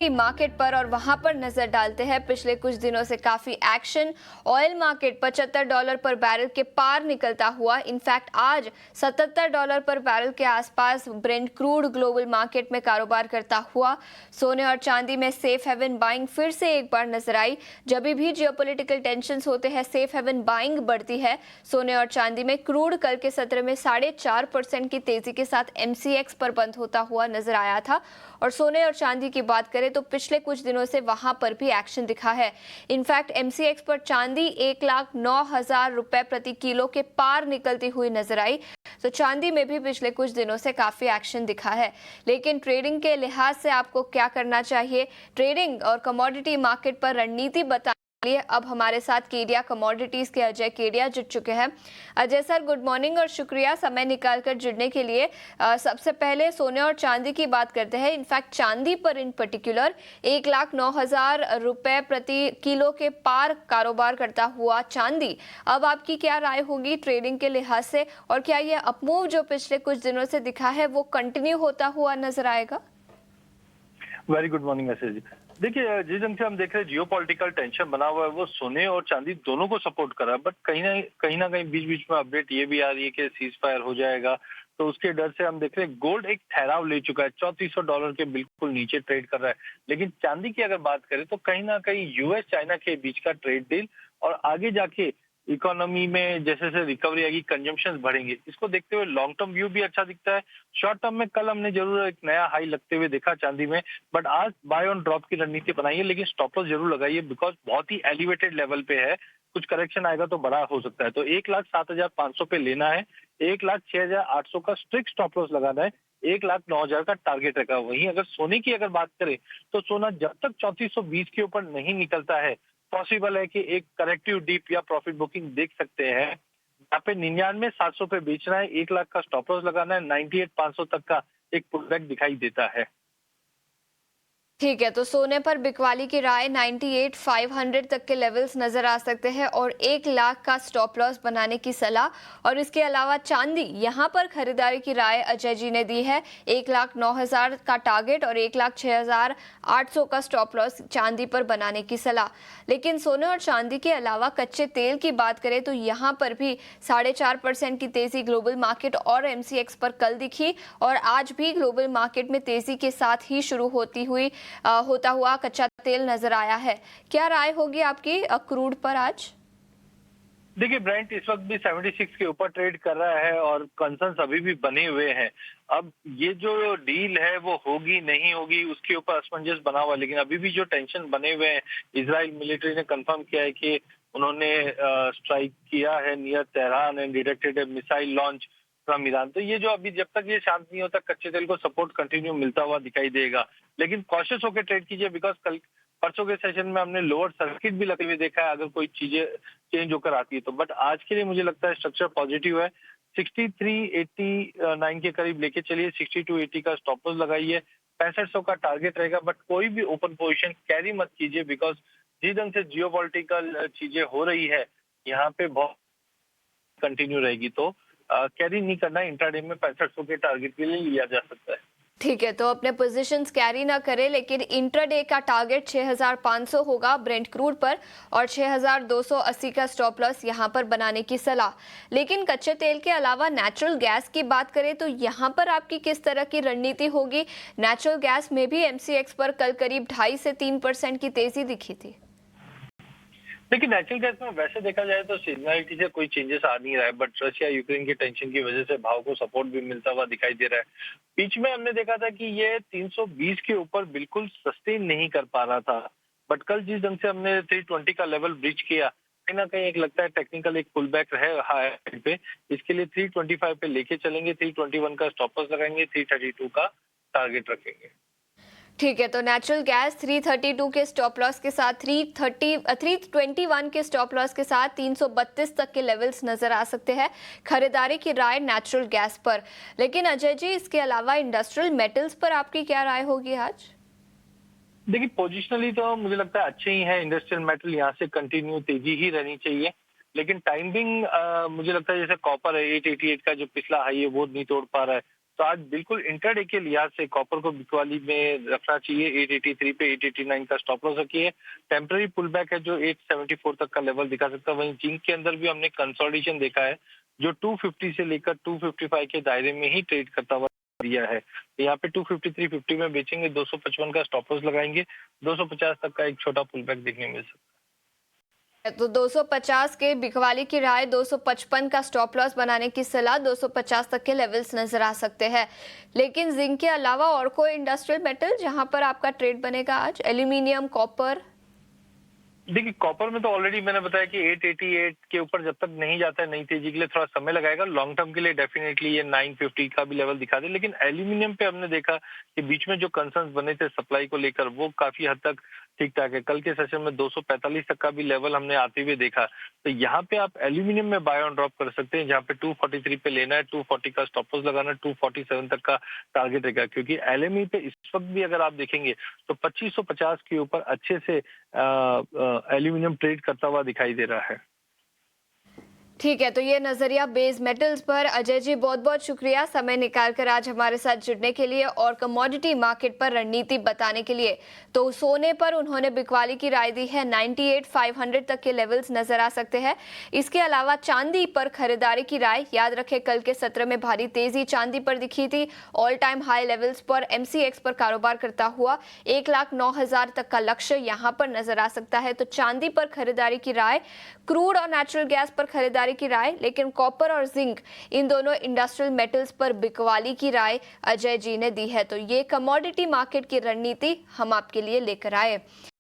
Market पर और वहां पर नजर डालते हैं। पिछले कुछ दिनों से काफी एक्शन। ऑयल मार्केट $75 पर बैरल के पार निकलता हुआ। इनफैक्ट आज $77 पर बैरल के आसपास ब्रेंट क्रूड ग्लोबल मार्केट में कारोबार करता हुआ। सोने और चांदी में सेफ हेवन बाइंग फिर से एक बार नजर आई। जब भी जियोपॉलिटिकल टेंशंस होते हैं, सेफ हेवन बाइंग बढ़ती है। सोने और चांदी में क्रूड कल के सत्र में 4.5% की तेजी के साथ MCX पर बंद होता हुआ नजर आया था। और सोने और चांदी की बात करें तो पिछले कुछ दिनों से वहां पर भी एक्शन दिखा है। इनफैक्ट MCX पर चांदी 1,09,000 रुपए प्रति किलो के पार निकलती हुई नजर आई। तो चांदी में भी पिछले कुछ दिनों से काफी एक्शन दिखा है। लेकिन ट्रेडिंग के लिहाज से आपको क्या करना चाहिए, ट्रेडिंग और कमोडिटी मार्केट पर रणनीति बता लिए अब हमारे साथ केडिया कमोडिटीज के अजय केडिया जुड़ चुके हैं। अजय सर, गुड मॉर्निंग और शुक्रिया समय निकालकर जुड़ने के लिए। सबसे पहले सोने और चांदी की बात करते हैं। इनफैक्ट चांदी पर इन पर्टिकुलर 1,09,000 रुपए प्रति किलो के पार कारोबार करता हुआ चांदी, अब आपकी क्या राय होगी ट्रेडिंग के लिहाज से, और क्या यह अपमूव जो पिछले कुछ दिनों से दिखा है वो कंटिन्यू होता हुआ नजर आएगा? Very good morning S G. देखिए, जिस ढंग से हम देख रहे हैं जियो पॉलिटिकल टेंशन बना हुआ है, वो सोने और चांदी दोनों को सपोर्ट कर रहा है। बट कहीं ना कहीं बीच बीच में अपडेट ये भी आ रही है कि सीज फायर हो जाएगा, तो उसके डर से हम देख रहे हैं गोल्ड एक ठहराव ले चुका है, $3400 के बिल्कुल नीचे ट्रेड कर रहा है। लेकिन चांदी की अगर बात करें तो कहीं ना कहीं यूएस चाइना के बीच का ट्रेड डील और आगे जाके इकोनॉमी में जैसे जैसे रिकवरी आएगी, कंजम्पशन बढ़ेंगे, इसको देखते हुए लॉन्ग टर्म व्यू भी अच्छा दिखता है। शॉर्ट टर्म में कल हमने जरूर एक नया हाई लगते हुए देखा चांदी में, बट आज बाय ऑन ड्रॉप की रणनीति बनाई है, लेकिन स्टॉप लॉस जरूर लगाइए बिकॉज बहुत ही एलिवेटेड लेवल पे है। कुछ करेक्शन आएगा तो बड़ा हो सकता है। तो 1,07,500 पे लेना है, 1,06,800 का स्ट्रिक्ट स्टॉप लॉस लगाना है, 1,09,000 का टारगेट रखा। वहीं अगर सोने की अगर बात करें तो सोना जब तक 3420 के ऊपर नहीं निकलता है, पॉसिबल है कि एक करेक्टिव डीप या प्रॉफिट बुकिंग देख सकते हैं। यहाँ पे 99,700 पे बेचना है, 1 लाख का स्टॉप लॉस लगाना है, 98,500 तक का एक पुलबैक दिखाई देता है। ठीक है, तो सोने पर बिकवाली की राय 98,500 तक के लेवल्स नजर आ सकते हैं और 1 लाख का स्टॉप लॉस बनाने की सलाह। और इसके अलावा चांदी, यहां पर खरीदारी की राय अजय जी ने दी है, 1,09,000 का टारगेट और 1,06,800 का स्टॉप लॉस चांदी पर बनाने की सलाह। लेकिन सोने और चांदी के अलावा कच्चे तेल की बात करें तो यहाँ पर भी 4.5% की तेजी ग्लोबल मार्केट और MCX पर कल दिखी और आज भी ग्लोबल मार्केट में तेजी के साथ ही शुरू होता हुआ कच्चा तेल नजर आया है। क्या राय होगी आपकी क्रूड पर आज? देखिए, ब्रांड इस वक्त भी 76 के ऊपर ट्रेड कर रहा है और कंसर्न्स अभी भी बने हुए हैं। अब ये जो डील है वो होगी नहीं होगी उसके ऊपर असमंजस बना हुआ है, लेकिन अभी भी जो टेंशन बने हुए हैं, इजराइल मिलिट्री ने कंफर्म किया है कि उन्होंने स्ट्राइक किया है near Tehran and detected A missile launch from Iran. तो ये जो अभी जब तक ये शांत नहीं होता, कच्चे तेल को सपोर्ट कंटिन्यू मिलता हुआ दिखाई देगा। लेकिन कॉशियस होकर ट्रेड कीजिए बिकॉज कल परसों के सेशन में हमने लोअर सर्किट भी लगते हुए देखा है अगर कोई चीजें चेंज होकर आती है तो। बट आज के लिए मुझे लगता है स्ट्रक्चर पॉजिटिव है। 6389 के करीब लेके चलिए, 6280 का स्टॉप लॉस लगाइए, 6500 का टारगेट रहेगा। बट कोई भी ओपन पोजीशन कैरी मत कीजिए बिकॉज जिस ढंग से जियोपॉलिटिकल चीजें हो रही है यहाँ पे बहुत कंटिन्यू रहेगी, तो कैरी नहीं करना है। इंट्राडे में 6500 के टारगेट के लिए लिया जा सकता है। ठीक है, तो अपने पोजीशंस कैरी ना करें, लेकिन इंट्राडे का टारगेट 6,500 होगा ब्रेंट क्रूड पर और 6,280 का स्टॉप लॉस यहां पर बनाने की सलाह। लेकिन कच्चे तेल के अलावा नेचुरल गैस की बात करें तो यहां पर आपकी किस तरह की रणनीति होगी? नेचुरल गैस में भी MCX पर कल करीब 2.5 से 3% की तेजी दिखी थी। देखिए, नेचुरल गैस में वैसे देखा जाए तो सीजनलिटी से कोई चेंजेस आ नहीं रहा है, बट रशिया यूक्रेन की टेंशन की वजह से भाव को सपोर्ट भी मिलता हुआ दिखाई दे रहा है। बीच में हमने देखा था कि ये 320 के ऊपर बिल्कुल सस्टेन नहीं कर पा रहा था, बट कल जिस ढंग से हमने 320 का लेवल ब्रीच किया, कहीं ना कहीं एक लगता है टेक्निकल एक पुल बैक रहे हाई पे। इसके लिए 325 पे लेके चलेंगे, 321 का स्टॉप लॉस लगाएंगे, 332 का टारगेट रखेंगे। ठीक है, तो नेचुरल गैस 332 के स्टॉप लॉस के साथ 321 के स्टॉप लॉस के साथ 332 तक के लेवल्स नजर आ सकते हैं। खरीदारी की राय नेचुरल गैस पर। लेकिन अजय जी, इसके अलावा इंडस्ट्रियल मेटल्स पर आपकी क्या राय होगी आज? देखिए, पोजिशनली तो मुझे लगता है अच्छे ही है। इंडस्ट्रियल मेटल यहाँ से कंटिन्यू तेजी ही रहनी चाहिए, लेकिन टाइमिंग मुझे लगता है जैसे कॉपर है 888 का जो पिछला हाई है वो नहीं तोड़ पा रहा है, तो आज बिल्कुल इंटरडे के लिहाज से कॉपर को बिकवाली में रखना चाहिए। 883 पे 889 का स्टॉप लॉस रखिए। टेम्पररी पुल बैक है जो 874 तक का लेवल दिखा सकता है। वहीं जिंक के अंदर भी हमने कंसोलिडेशन देखा है जो 250 से लेकर 255 के दायरे में ही ट्रेड करता हुआ दिया है। यहाँ पे 253.50 में बेचेंगे, 255 का स्टॉप लॉस लगाएंगे, 250 तक का एक छोटा पुल बैक देखने मिल सकता है। तो 250 के बिकवाली की राय, 255 का स्टॉप लॉस बनाने की सलाह, 250 तक के लेवल्स नजर आ सकते हैं। लेकिन जिंक के अलावा और कोई इंडस्ट्रियल मेटल जहां पर आपका ट्रेड बनेगा आज? Aluminium, copper? देखिए कॉपर में तो ऑलरेडी मैंने बताया कि 888 के ऊपर जब तक नहीं जाता है नई तेजी के लिए थोड़ा समय लगाएगा। लॉन्ग टर्म के लिए डेफिनेटली ये 950 का भी लेवल दिखा दे। लेकिन एल्यूमिनियम पे हमने देखा कि बीच में जो कंसर्न्स बने थे सप्लाई को लेकर वो काफी हद तक ठीक ठाक है। कल के सेशन में 245 तक का भी लेवल हमने आते हुए देखा। तो यहाँ पे आप एल्यूमिनियम में बाय ऑन ड्रॉप कर सकते हैं जहाँ पे 243 पे लेना है, 240 का स्टॉप लॉस लगाना है, 247 तक का टारगेट रहेगा। क्योंकि एलएमई पे इस वक्त भी अगर आप देखेंगे तो 2550 के ऊपर अच्छे से एल्यूमिनियम ट्रेड करता हुआ दिखाई दे रहा है। ठीक है, तो ये नजरिया बेस मेटल्स पर। अजय जी बहुत बहुत शुक्रिया समय निकालकर आज हमारे साथ जुड़ने के लिए और कमोडिटी मार्केट पर रणनीति बताने के लिए। तो सोने पर उन्होंने बिकवाली की राय दी है, 98,500 तक के लेवल्स नजर आ सकते हैं। इसके अलावा चांदी पर खरीदारी की राय, याद रखें कल के सत्र में भारी तेजी चांदी पर दिखी थी। ऑल टाइम हाई लेवल्स पर एमसीएक्स पर कारोबार करता हुआ 1,09,000 तक का लक्ष्य यहां पर नजर आ सकता है। तो चांदी पर खरीदारी की राय, क्रूड और नेचुरल गैस पर खरीदारी की राय, लेकिन कॉपर और जिंक इन दोनों इंडस्ट्रियल मेटल्स पर बिकवाली की राय अजय जी ने दी है। तो ये कमोडिटी मार्केट की रणनीति हम आपके लिए लेकर आए।